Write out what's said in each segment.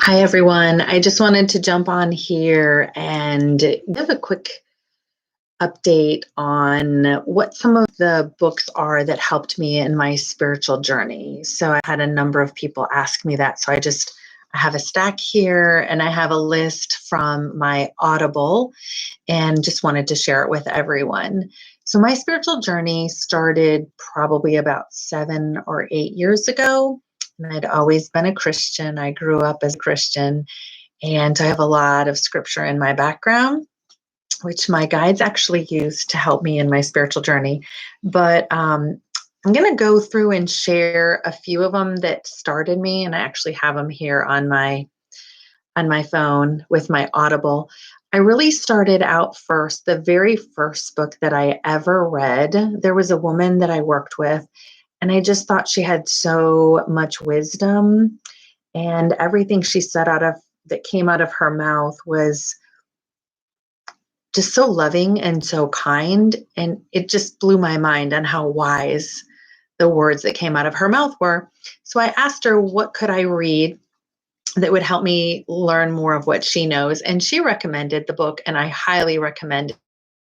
Hi, everyone. I just wanted to jump on here and give a quick update on what some of the books are that helped me in my spiritual journey. So I had a number of people ask me that. I have a stack here and I have a list from my Audible and just wanted to share it with everyone. So my spiritual journey started probably about 7 or 8 years ago. And I'd always been a Christian. I grew up as a Christian. And I have a lot of scripture in my background, which my guides actually use to help me in my spiritual journey. But I'm going to go through and share a few of them that started me, and I actually have them here on my phone with my Audible. I really started out first. The very first book that I ever read, there was a woman that I worked with, and I just thought she had so much wisdom, and everything she said out of that came out of her mouth was just so loving and so kind. And it just blew my mind on how wise the words that came out of her mouth were. So I asked her, what could I read that would help me learn more of what she knows? And she recommended the book, and I highly recommend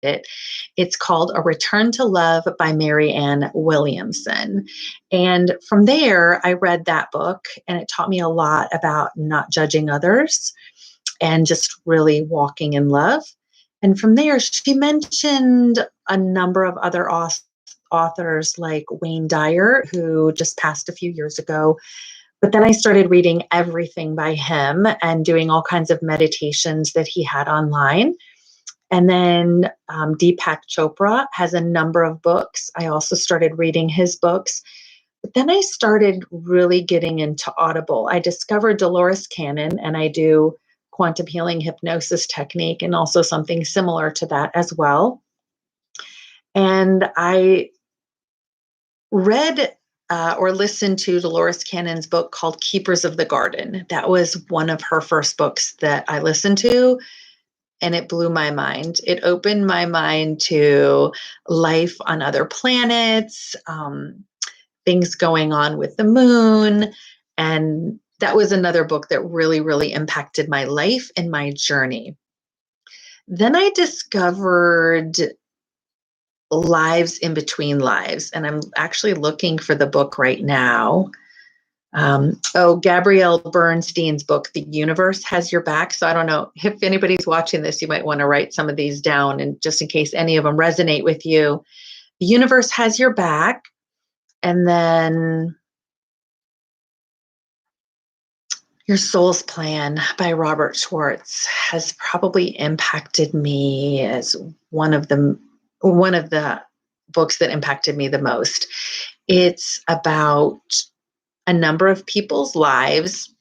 it. It's called A Return to Love by Mary Ann Williamson. And from there, I read that book, and it taught me a lot about not judging others and just really walking in love. And from there, she mentioned a number of other authors like Wayne Dyer, who just passed a few years ago. But then I started reading everything by him and doing all kinds of meditations that he had online. And then Deepak Chopra has a number of books. I also started reading his books. But then I started really getting into Audible. I discovered Dolores Cannon, and I do quantum healing hypnosis technique and also something similar to that as well. And I read or listened to Dolores Cannon's book called Keepers of the Garden. That was one of her first books that I listened to, and it blew my mind. It opened my mind to life on other planets, things going on with the moon. And that was another book that really, really impacted my life and my journey. Then I discovered Lives in Between Lives, and I'm actually looking for the book right now. Gabrielle Bernstein's book, The Universe Has Your Back. So I don't know if anybody's watching this, you might want to write some of these down, and just in case any of them resonate with you. The Universe Has Your Back. And then Your Soul's Plan by Robert Schwartz has probably impacted me as one of the books that impacted me the most. It's about a number of people's lives,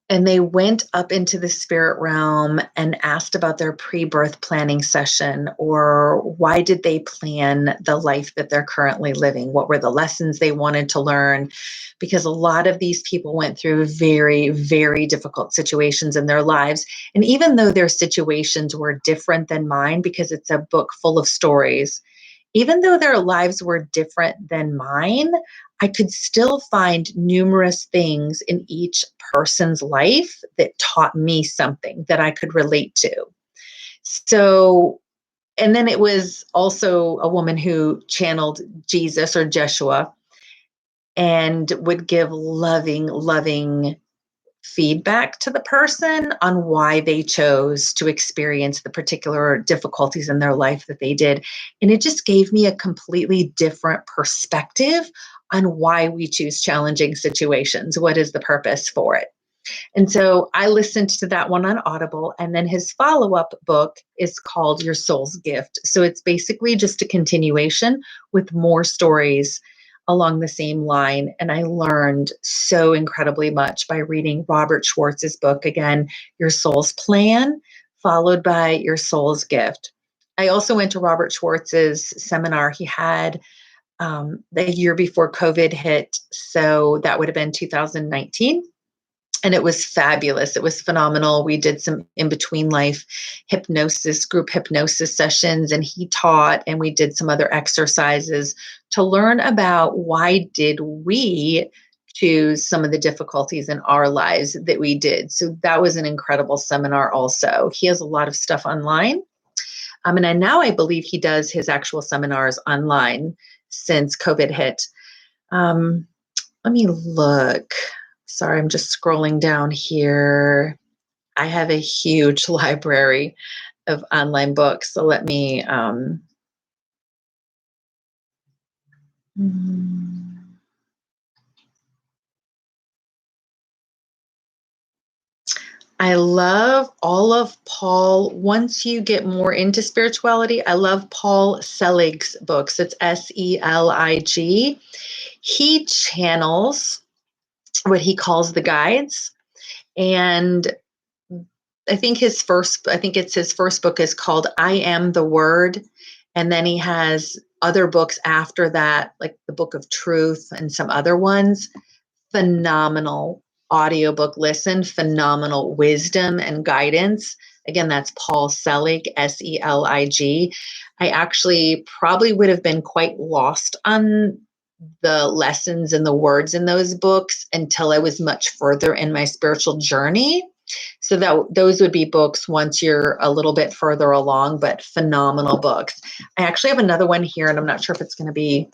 and they went up into the spirit realm and asked about their pre-birth planning session, or why did they plan the life that they're currently living? What were the lessons they wanted to learn? Because a lot of these people went through very, very difficult situations in their lives. And even though their situations were different than mine, because it's a book full of stories, even though their lives were different than mine, I could still find numerous things in each person's life that taught me something that I could relate to. So, and then it was also a woman who channeled Jesus or Jeshua and would give loving, loving feedback to the person on why they chose to experience the particular difficulties in their life that they did. And it just gave me a completely different perspective on why we choose challenging situations. What is the purpose for it? And so I listened to that one on Audible. And then his follow-up book is called Your Soul's Gift. So it's basically just a continuation with more stories along the same line. And I learned so incredibly much by reading Robert Schwartz's book, again, Your Soul's Plan, followed by Your Soul's Gift. I also went to Robert Schwartz's seminar he had the year before COVID hit. So that would have been 2019. And it was fabulous. It was phenomenal. We did some in between life hypnosis, group hypnosis sessions, and he taught, and we did some other exercises to learn about why did we to some of the difficulties in our lives that we did. So that was an incredible seminar also. He has a lot of stuff online. And now I believe he does his actual seminars online since COVID hit. Let me look. Sorry, I'm just scrolling down here. I have a huge library of online books. So let me, I love all of Paul. Once you get more into spirituality, I love Paul Selig's books. It's Selig. He channels what he calls the guides. And I think it's his first book is called I Am the Word. And then he has other books after that, like the Book of Truth and some other ones. Phenomenal audiobook listen, phenomenal wisdom and guidance. Again, that's Paul Selig, Selig. I actually probably would have been quite lost on the lessons and the words in those books until I was much further in my spiritual journey. So those would be books once you're a little bit further along, but phenomenal books. I actually have another one here, and I'm not sure if it's going to be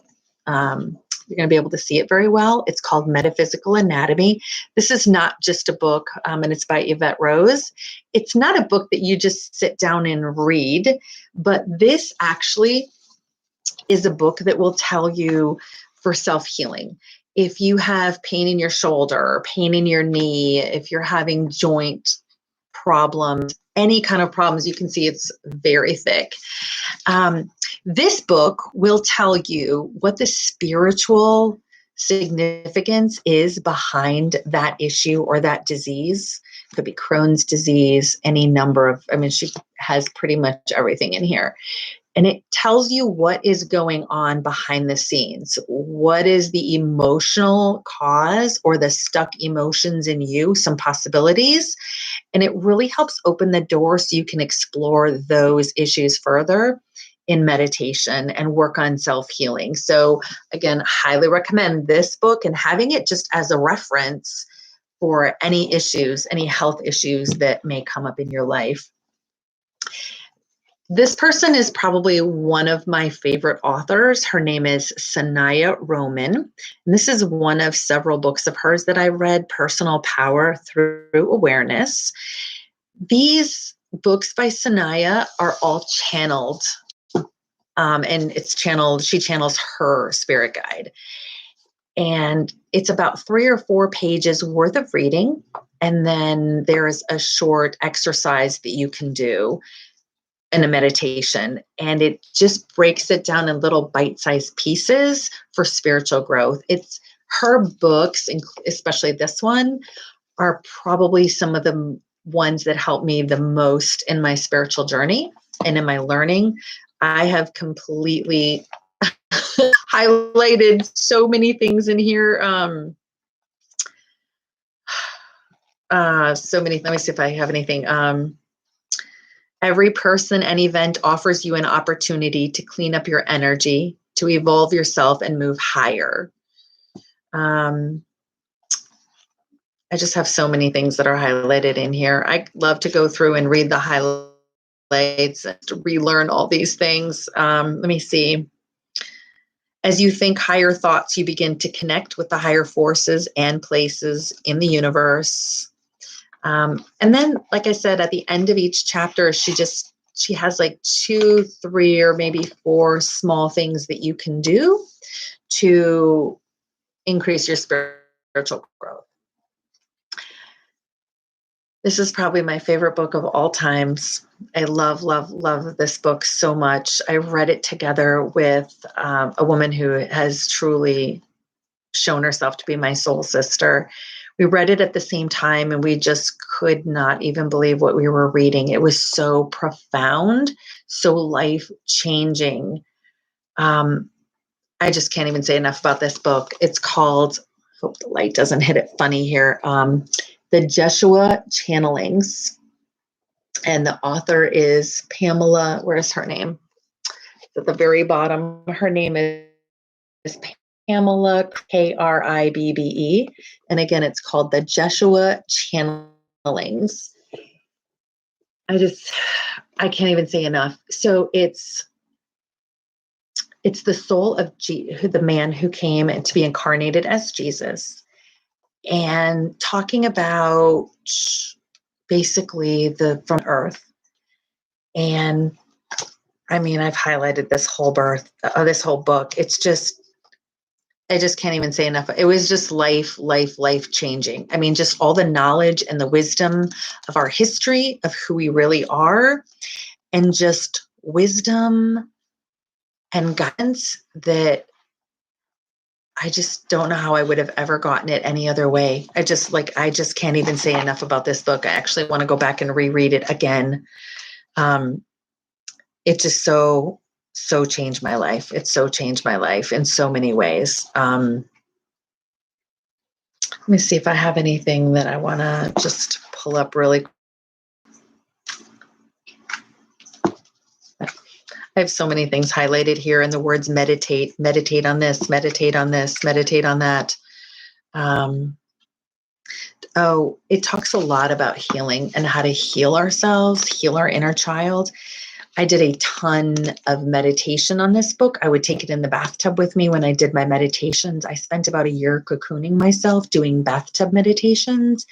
you're going to be able to see it very well. It's called Metaphysical Anatomy. This is not just a book, and it's by Yvette Rose. It's not a book that you just sit down and read, but this actually is a book that will tell you for self-healing. If you have pain in your shoulder, pain in your knee, if you're having joint problems, any kind of problems, you can see it's very thick. This book will tell you what the spiritual significance is behind that issue or that disease. It could be Crohn's disease, any number of, she has pretty much everything in here. And it tells you what is going on behind the scenes. What is the emotional cause or the stuck emotions in you, some possibilities. And it really helps open the door so you can explore those issues further in meditation and work on self-healing. So again, highly recommend this book and having it just as a reference for any issues, any health issues that may come up in your life. This person is probably one of my favorite authors. Her name is Sanaya Roman. And this is one of several books of hers that I read, Personal Power Through Awareness. These books by Sanaya are all channeled, and she channels her spirit guide. And it's about 3 or 4 pages worth of reading. And then there's a short exercise that you can do in a meditation, and it just breaks it down in little bite-sized pieces for spiritual growth. It's her books, especially this one, are probably some of the ones that help me the most in my spiritual journey and in my learning. I have completely highlighted so many things in here. So many. Let me see if I have anything. Every person and event offers you an opportunity to clean up your energy, to evolve yourself and move higher. I just have so many things that are highlighted in here. I love to go through and read the highlights and to relearn all these things. Let me see. As you think higher thoughts, you begin to connect with the higher forces and places in the universe. And then, like I said, at the end of each chapter, she has like 2, 3, or maybe 4 small things that you can do to increase your spiritual growth. This is probably my favorite book of all times. I love, love, love this book so much. I read it together with a woman who has truly shown herself to be my soul sister. We read it at the same time, and we just could not even believe what we were reading. It was so profound, so life-changing. I just can't even say enough about this book. It's called, hope the light doesn't hit it funny here, The Jeshua Channelings. And the author is Pamela, where's her name? At the very bottom, her name is Pamela, Kribbe. And again, it's called the Jeshua Channelings. I can't even say enough. So it's the soul of the man who came to be incarnated as Jesus, and talking about basically from earth. And I mean, I've highlighted this whole book. I just can't even say enough. It was just life changing. I mean, just all the knowledge and the wisdom of our history, of who we really are, and just wisdom and guidance that I just don't know how I would have ever gotten it any other way. I just can't even say enough about this book. I actually want to go back and reread it again. It just so changed my life. It so changed my life in so many ways. Let me see if I have anything that I want to just pull up really quick. I have so many things highlighted here, and the words meditate on this, meditate on this, meditate on that. It talks a lot about healing and how to heal ourselves, heal our inner child. I did a ton of meditation on this book. I would take it in the bathtub with me when I did my meditations. I spent about a year cocooning myself doing bathtub meditations.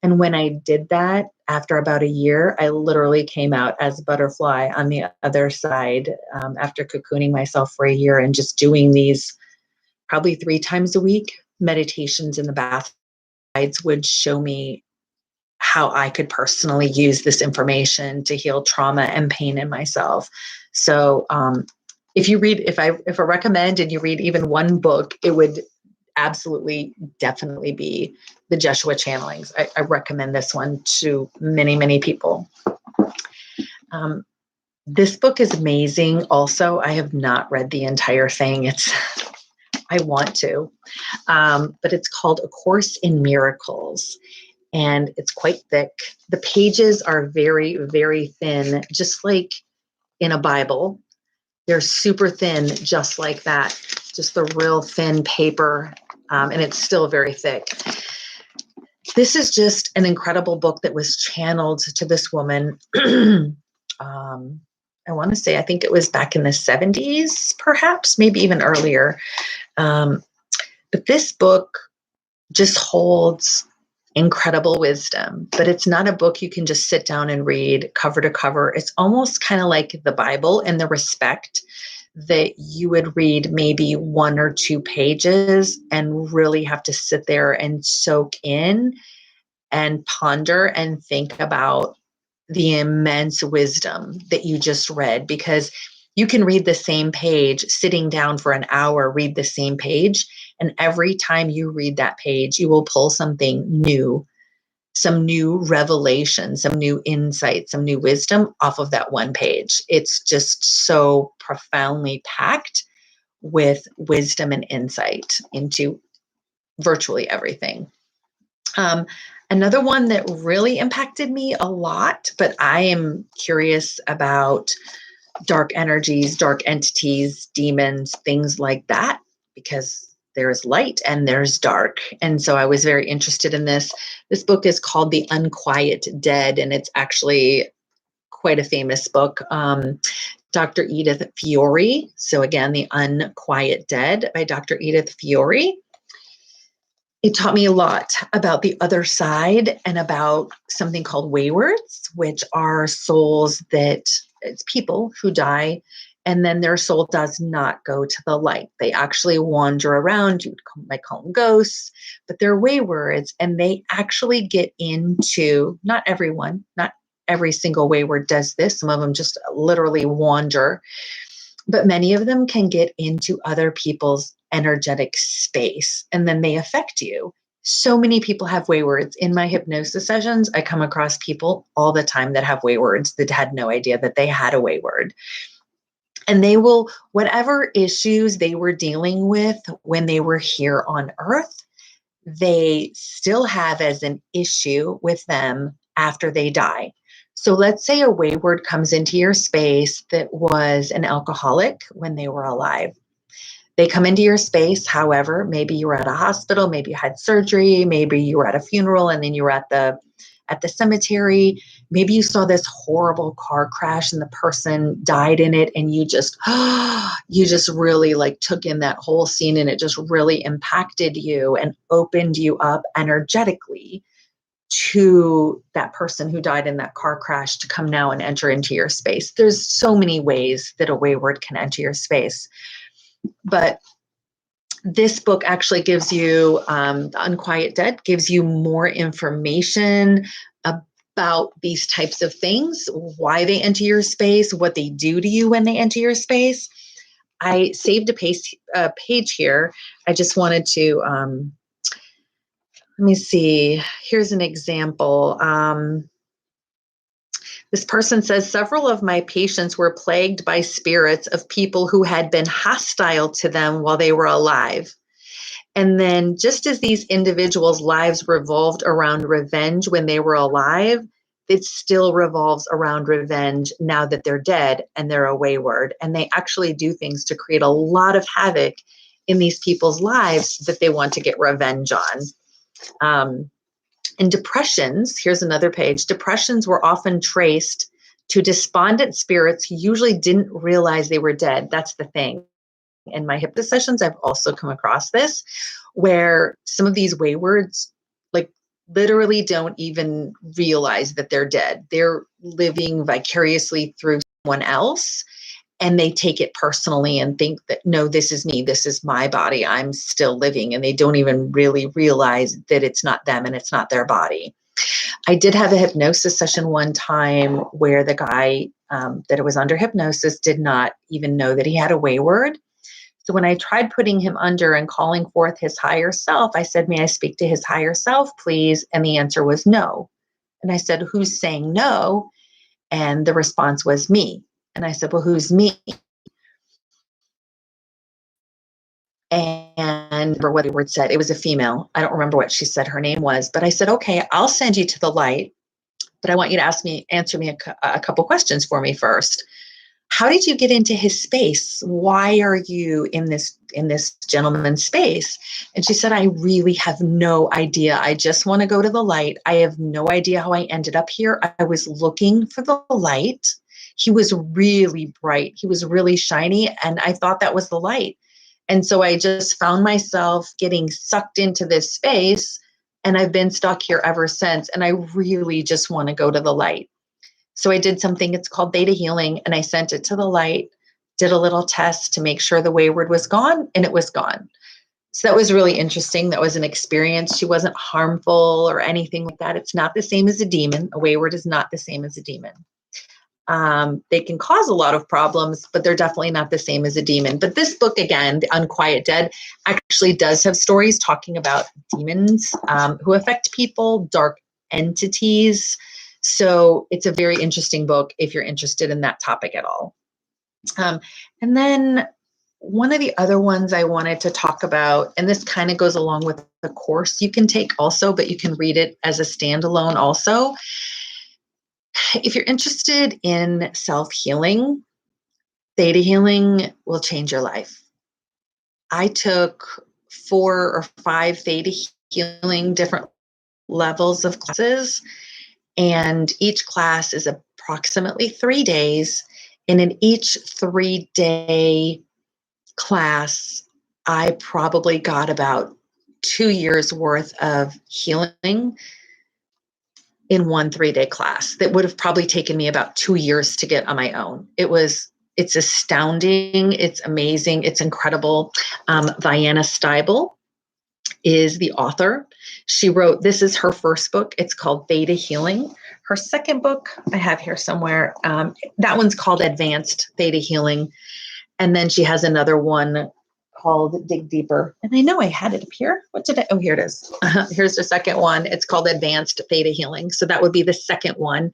And when I did that, after about a year, I literally came out as a butterfly on the other side, after cocooning myself for a year and just doing these probably 3 times a week meditations in the bath. Guides would show me how I could personally use this information to heal trauma and pain in myself. So if I recommend and you read even one book, it would absolutely, definitely be the Jeshua Channelings. I recommend this one to many, many people. This book is amazing. Also, I have not read the entire thing. I want to, but it's called A Course in Miracles, and it's quite thick. The pages are very, very thin, just like in a Bible. They're super thin, just like that, just the real thin paper, and it's still very thick. This is just an incredible book that was channeled to this woman. I want to say, I think it was back in the 70s, perhaps, maybe even earlier. But this book just holds incredible wisdom, but it's not a book you can just sit down and read cover to cover. It's almost kind of like the Bible in the respect that you would read maybe 1 or 2 pages and really have to sit there and soak in and ponder and think about the immense wisdom that you just read, because you can read the same page sitting down for an hour, read the same page, and every time you read that page, you will pull something new, some new revelation, some new insight, some new wisdom off of that one page. It's just so profoundly packed with wisdom and insight into virtually everything. Another one that really impacted me a lot, but I am curious about dark energies, dark entities, demons, things like that, because there's light and there's dark. And so I was very interested in this. This book is called The Unquiet Dead, and it's actually quite a famous book. Dr. Edith Fiore. So again, The Unquiet Dead by Dr. Edith Fiore. It taught me a lot about the other side and about something called waywards, which are souls it's people who die, and then their soul does not go to the light. They actually wander around. You might call them ghosts, but they're waywards, and they actually get into, not everyone, not every single wayward does this. Some of them just literally wander, but many of them can get into other people's energetic space, and then they affect you. So many people have waywards. In my hypnosis sessions, I come across people all the time that have waywards that had no idea that they had a wayward. And they will, whatever issues they were dealing with when they were here on earth, they still have as an issue with them after they die. So let's say a wayward comes into your space that was an alcoholic when they were alive. They come into your space. However, maybe you were at a hospital, maybe you had surgery, maybe you were at a funeral, and then you were at the cemetery. Maybe you saw this horrible car crash and the person died in it, and you just you just really like took in that whole scene, and it just really impacted you and opened you up energetically to that person who died in that car crash to come now and enter into your space. There's so many ways that a wayward can enter your space. But this book actually gives you, The Unquiet Dead gives you more information about these types of things, why they enter your space, what they do to you when they enter your space. I saved a page here. I just wanted to, let me see. Here's an example. This person says, several of my patients were plagued by spirits of people who had been hostile to them while they were alive. And then just as these individuals' lives revolved around revenge when they were alive, it still revolves around revenge now that they're dead and they're a wayward. And they actually do things to create a lot of havoc in these people's lives that they want to get revenge on. And depressions, here's another page, depressions were often traced to despondent spirits who usually didn't realize they were dead. That's the thing. In my hypnosis sessions, I've also come across this, where some of these waywards, like literally don't even realize that they're dead. They're living vicariously through someone else, and they take it personally and think that, no, this is me, this is my body, I'm still living. And they don't even really realize that it's not them and it's not their body. I did have a hypnosis session one time where the guy that it was under hypnosis did not even know that he had a wayward. So when I tried putting him under and calling forth his higher self, I said, may I speak to his higher self, please? And the answer was no. And I said, who's saying no? And the response was me. And I said, well, who's me? And what the word said, it was a female. I don't remember what she said her name was, but I said, okay, I'll send you to the light, but I want you to answer me a couple questions for me first. How did you get into his space? Why are you in this gentleman's space? And she said, I really have no idea. I just want to go to the light. I have no idea how I ended up here. I was looking for the light. He was really bright. He was really shiny. And I thought that was the light. And so I just found myself getting sucked into this space, and I've been stuck here ever since. And I really just want to go to the light. So I did something, it's called Theta healing, and I sent it to the light, did a little test to make sure the wayward was gone, and it was gone. So that was really interesting. That was an experience. She wasn't harmful or anything like that. It's not the same as a demon. A wayward is not the same as a demon. They can cause a lot of problems, but they're definitely not the same as a demon. But this book, again, The Unquiet Dead, actually does have stories talking about demons who affect people, dark entities. So it's a very interesting book if you're interested in that topic at all. And then one of the other ones I wanted to talk about, and this kind of goes along with the course you can take also, but you can read it as a standalone also. If you're interested in self-healing, Theta healing will change your life. I took 4 or 5 Theta healing different levels of classes, and each class is approximately 3 days. And in each 3-day class, I probably got about 2 years worth of healing in one 3-day class that would have probably taken me about 2 years to get on my own. It's astounding. It's amazing. It's incredible. Vienna Steibel is the author. She wrote, this is her first book. It's called Theta Healing. Her second book, I have here somewhere. That one's called Advanced Theta Healing. And then she has another one called Dig Deeper. And I know I had it up here. Oh, here it is. Here's the second one. It's called Advanced Theta Healing. So that would be the second one.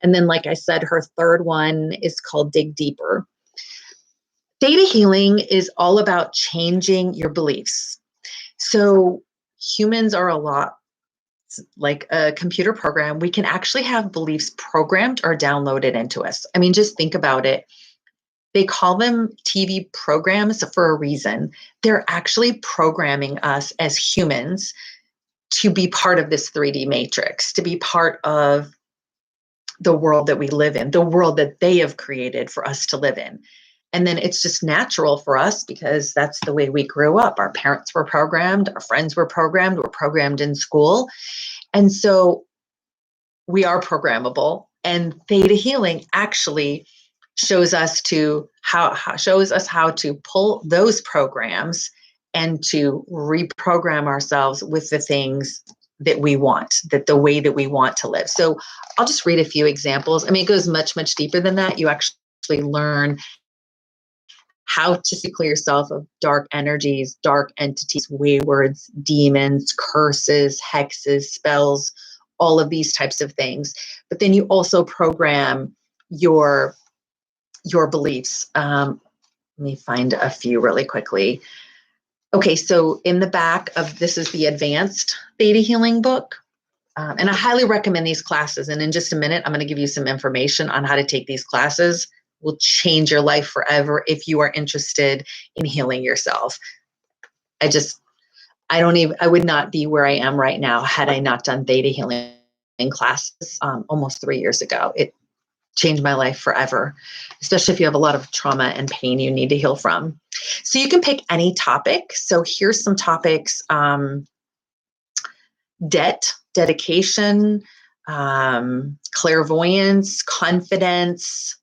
And then, like I said, her third one is called Dig Deeper. Theta healing is all about changing your beliefs. So humans are a lot like a computer program. We can actually have beliefs programmed or downloaded into us. I mean, just think about it. They call them TV programs for a reason. They're actually programming us as humans to be part of this 3D matrix, to be part of the world that we live in, the world that they have created for us to live in. And then it's just natural for us because that's the way we grew up. Our parents were programmed, our friends were programmed in school. And so we are programmable. And theta healing actually shows us how to pull those programs and to reprogram ourselves with the things that we want, that the way that we want to live. So I'll just read a few examples. I mean, it goes much, much deeper than that. You actually learn how to clear yourself of dark energies, dark entities, waywards, demons, curses, hexes, spells, all of these types of things. But then you also program your beliefs. Let me find a few really quickly. Okay, so in the back of this is the advanced theta healing book. And I highly recommend these classes. And in just a minute, I'm going to give you some information on how to take these classes. Will change your life forever if you are interested in healing yourself. I would not be where I am right now had I not done theta healing classes almost 3 years ago. It changed my life forever, especially if you have a lot of trauma and pain you need to heal from. So you can pick any topic. So here's some topics: debt, dedication, clairvoyance, confidence,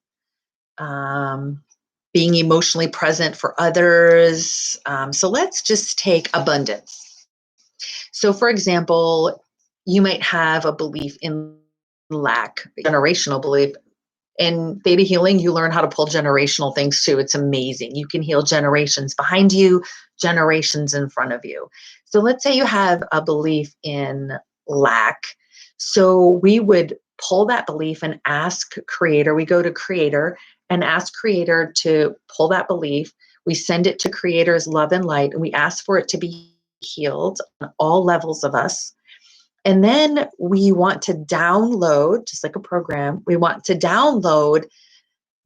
being emotionally present for others. So let's just take abundance. So for example, you might have a belief in lack, generational belief. In theta healing, you learn how to pull generational things too. It's amazing. You can heal generations behind you, generations in front of you. So let's say you have a belief in lack. So we would pull that belief and ask Creator. We go to Creator and ask Creator to pull that belief. We send it to Creator's love and light, and we ask for it to be healed on all levels of us. And then we want to download, just like a program, we want to download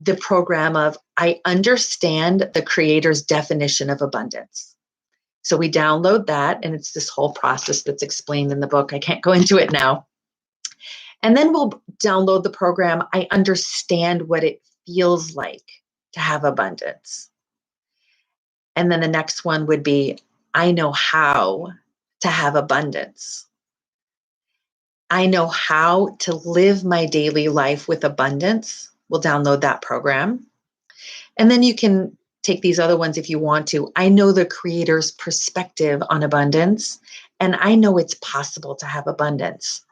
the program of, I understand the Creator's definition of abundance. So we download that, and it's this whole process that's explained in the book. I can't go into it now. And then we'll download the program, I understand what it feels like to have abundance. And then the next one would be, I know how to have abundance. I know how to live my daily life with abundance. We'll download that program. And then you can take these other ones if you want to. I know the Creator's perspective on abundance, and I know it's possible to have abundance.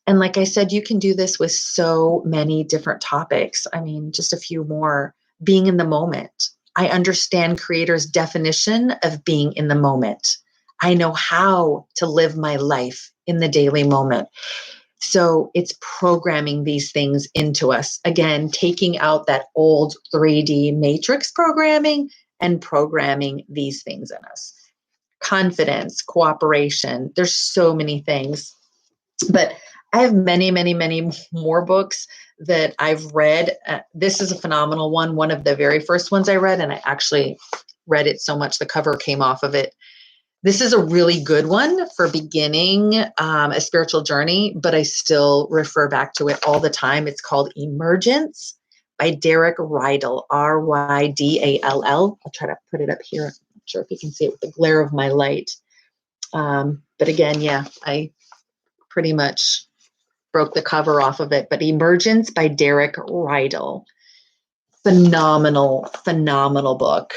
And like I said, you can do this with so many different topics. I mean, just a few more. Being in the moment. I understand Creator's definition of being in the moment. I know how to live my life in the daily moment. So it's programming these things into us. Again, taking out that old 3D matrix programming and programming these things in us. Confidence, cooperation. There's so many things. But I have many, many, many more books that I've read. This is a phenomenal one of the very first ones I read, and I actually read it so much the cover came off of it. This is a really good one for beginning a spiritual journey, but I still refer back to it all the time. It's called Emergence by Derek Rydell, Rydall. I'll try to put it up here. I'm not sure if you can see it with the glare of my light. But again, yeah, I pretty much broke the cover off of it. But Emergence by Derek Rydell. Phenomenal, phenomenal book.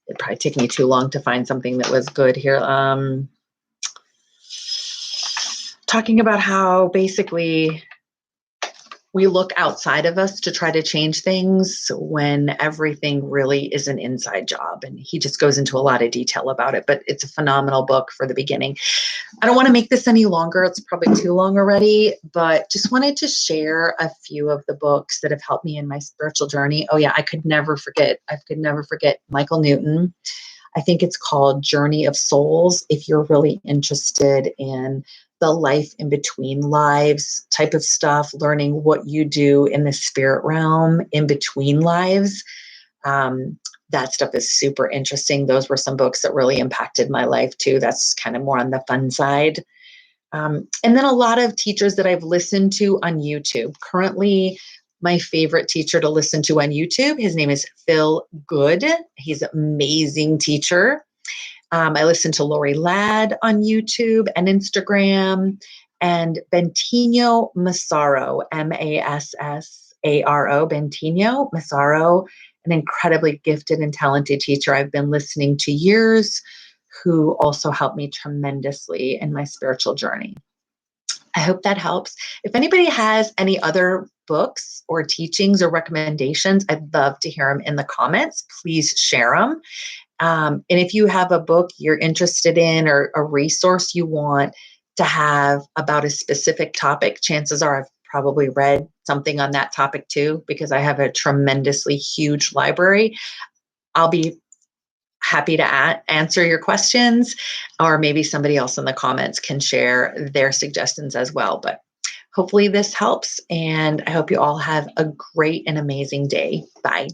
It'd probably take me too long to find something that was good here. Talking about how basically we look outside of us to try to change things when everything really is an inside job. And he just goes into a lot of detail about it, but it's a phenomenal book for the beginning. I don't want to make this any longer. It's probably too long already, but just wanted to share a few of the books that have helped me in my spiritual journey. Oh yeah, I could never forget Michael Newton. I think it's called Journey of Souls. If you're really interested in the life in between lives type of stuff, learning what you do in the spirit realm in between lives. That stuff is super interesting. Those were some books that really impacted my life too. That's kind of more on the fun side. And then a lot of teachers that I've listened to on YouTube. Currently, my favorite teacher to listen to on YouTube, his name is Phil Good. He's an amazing teacher. I listen to Lori Ladd on YouTube and Instagram, and Bentinho Massaro, Massaro, Bentinho Massaro, an incredibly gifted and talented teacher I've been listening to years, who also helped me tremendously in my spiritual journey. I hope that helps. If anybody has any other books or teachings or recommendations, I'd love to hear them in the comments. Please share them. And if you have a book you're interested in or a resource you want to have about a specific topic, chances are I've probably read something on that topic too, because I have a tremendously huge library. I'll be happy to answer your questions, or maybe somebody else in the comments can share their suggestions as well. But hopefully this helps, and I hope you all have a great and amazing day. Bye.